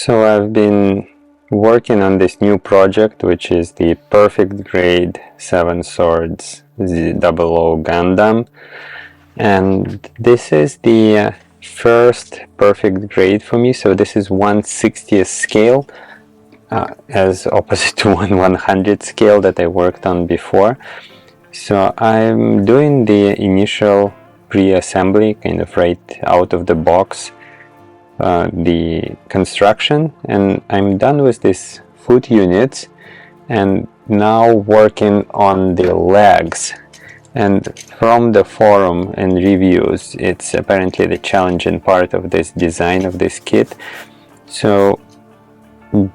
So I've been working on this new project, which is the Perfect Grade Seven Swords Z00 Gundam, and this is the first perfect grade for me. So this is 1/60th scale, as opposite to 1/100th scale that I worked on before. So I'm doing the initial pre-assembly, kind of right out of the box, the construction, and I'm done with these foot units and now working on the legs. And from the forum and reviews, it's apparently the challenging part of this design of this kit. So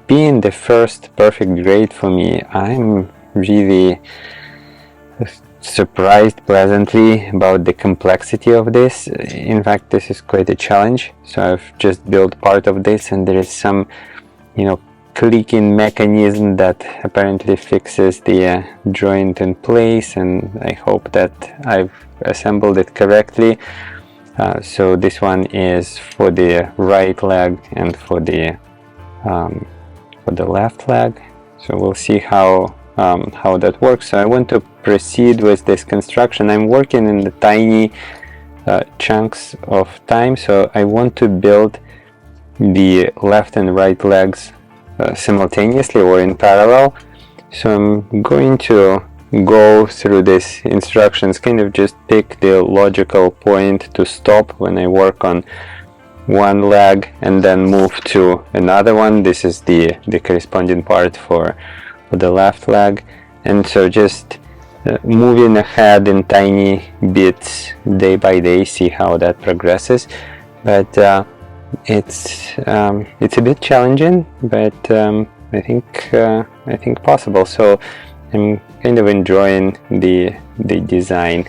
being the first perfect grade for me, I'm really surprised pleasantly about the complexity of this. In fact, this is quite a challenge. So I've just built part of this, and there is some, clicking mechanism that apparently fixes the joint in place, and I hope that I've assembled it correctly. So this one is for the right leg and for the left leg. So we'll see how that works. So I want to proceed with this construction. I'm working in the tiny chunks of time, so I want to build the left and right legs simultaneously or in parallel. So I'm going to go through these instructions, kind of just pick the logical point to stop when I work on one leg and then move to another one. This is the corresponding part for the left leg, and so just moving ahead in tiny bits day by day, see how that progresses. But it's a bit challenging, but I think possible. So I'm kind of enjoying the design.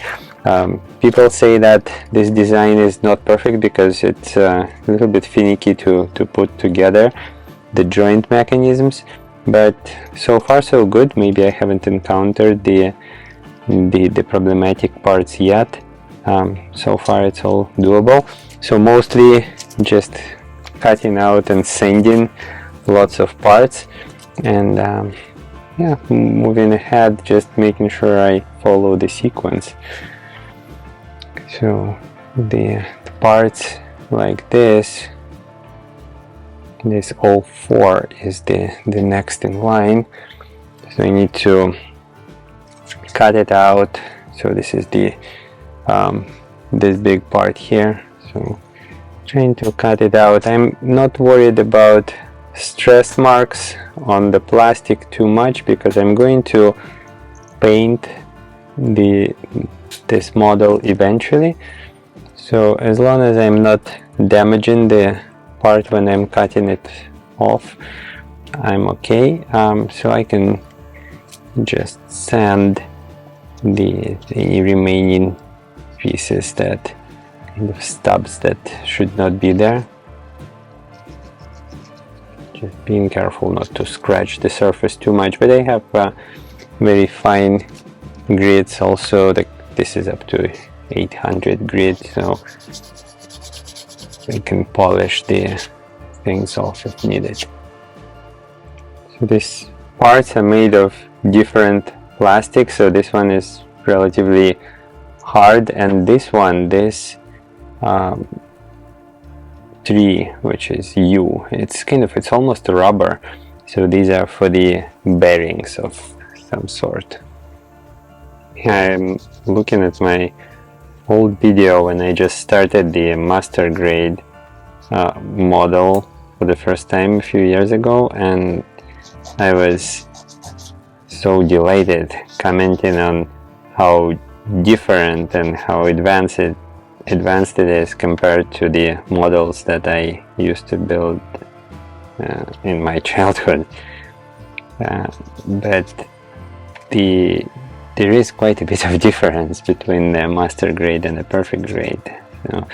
People say that this design is not perfect because it's a little bit finicky to put together the joint mechanisms, but so far so good. Maybe I haven't encountered the problematic parts yet. So far it's all doable. So mostly just cutting out and sanding lots of parts, and moving ahead, just making sure I follow the sequence. So the parts like this 04 is the next in line, so I need to cut it out. So this is the this big part here, so trying to cut it out. I'm not worried about stress marks on the plastic too much because I'm going to paint this model eventually. So as long as I'm not damaging the part when I'm cutting it off, I'm okay. So I can just sand any remaining pieces, that kind of stubs that should not be there. Just being careful not to scratch the surface too much, but I have very fine grids also. This is up to 800 grit, so I can polish the things off if needed. So these parts are made of different plastics. So this one is relatively hard, and this tree, which is U, it's almost rubber. So these are for the bearings of some sort. I'm looking at my old video when I just started the master grade model for the first time a few years ago, and I was so delighted, commenting on how different and how advanced it is compared to the models that I used to build in my childhood. But there is quite a bit of difference between the master grade and the perfect grade. So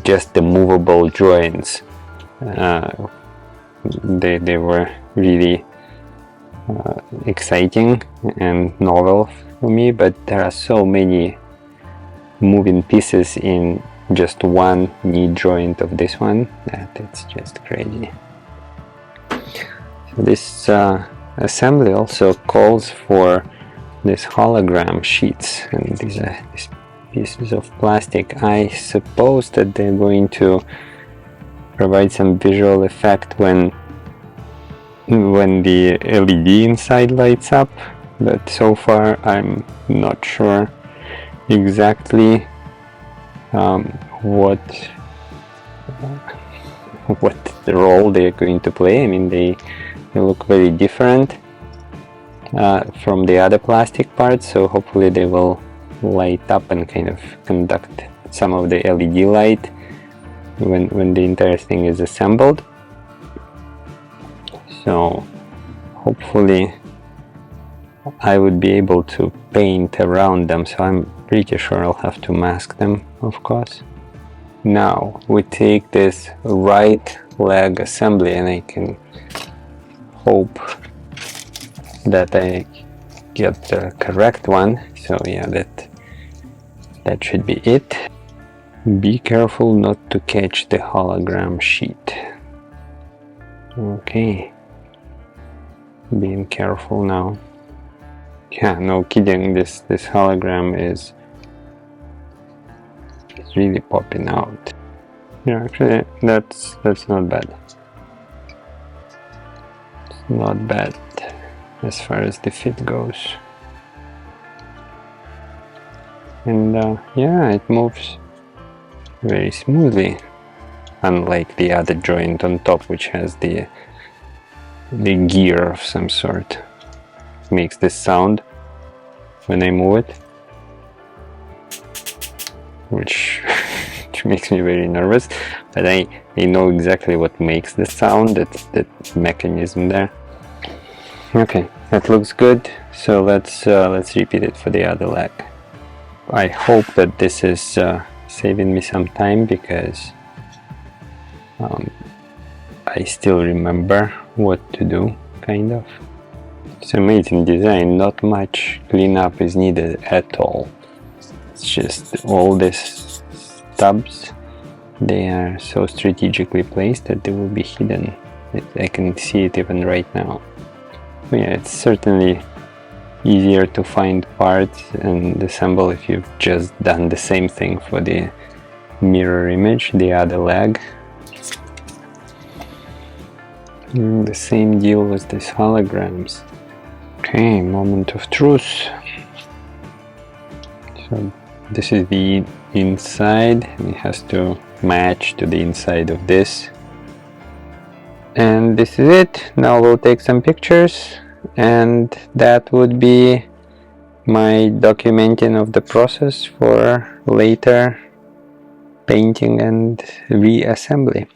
just the movable joints, they were really exciting and novel for me, but there are so many moving pieces in just one knee joint of this one. It's just crazy. So this assembly also calls for these hologram sheets, and these are these pieces of plastic. I suppose that they're going to provide some visual effect when the LED inside lights up, but so far I'm not sure exactly what the role they're going to play. I mean, they look very different from the other plastic parts, so hopefully they will light up and kind of conduct some of the LED light when the entire thing is assembled. So hopefully I would be able to paint around them, so I'm pretty sure I'll have to mask them, of course. Now we take this right leg assembly, and I can hope that I get the correct one. So yeah, that should be it. Be careful not to catch the hologram sheet. Okay, being careful now. Yeah, no kidding, this hologram is really popping out. Yeah, actually that's not bad. It's not bad as far as the fit goes. And yeah, it moves very smoothly, unlike the other joint on top, which has the gear of some sort. It makes this sound when I move it, which makes me very nervous, but I know exactly what makes the sound. That's that mechanism there. Okay, that looks good, so let's repeat it for the other leg. I hope that this is saving me some time, because I still remember what to do, kind of. It's amazing design, not much cleanup is needed at all. It's just all these stubs, they are so strategically placed that they will be hidden. I can see it even right now. But yeah, it's certainly easier to find parts and assemble if you've just done the same thing for the mirror image, the other leg. The same deal with these holograms. Okay, moment of truth. So this is the inside, and it has to match to the inside of this. And this is it. Now we'll take some pictures, and that would be my documenting of the process for later painting and reassembly.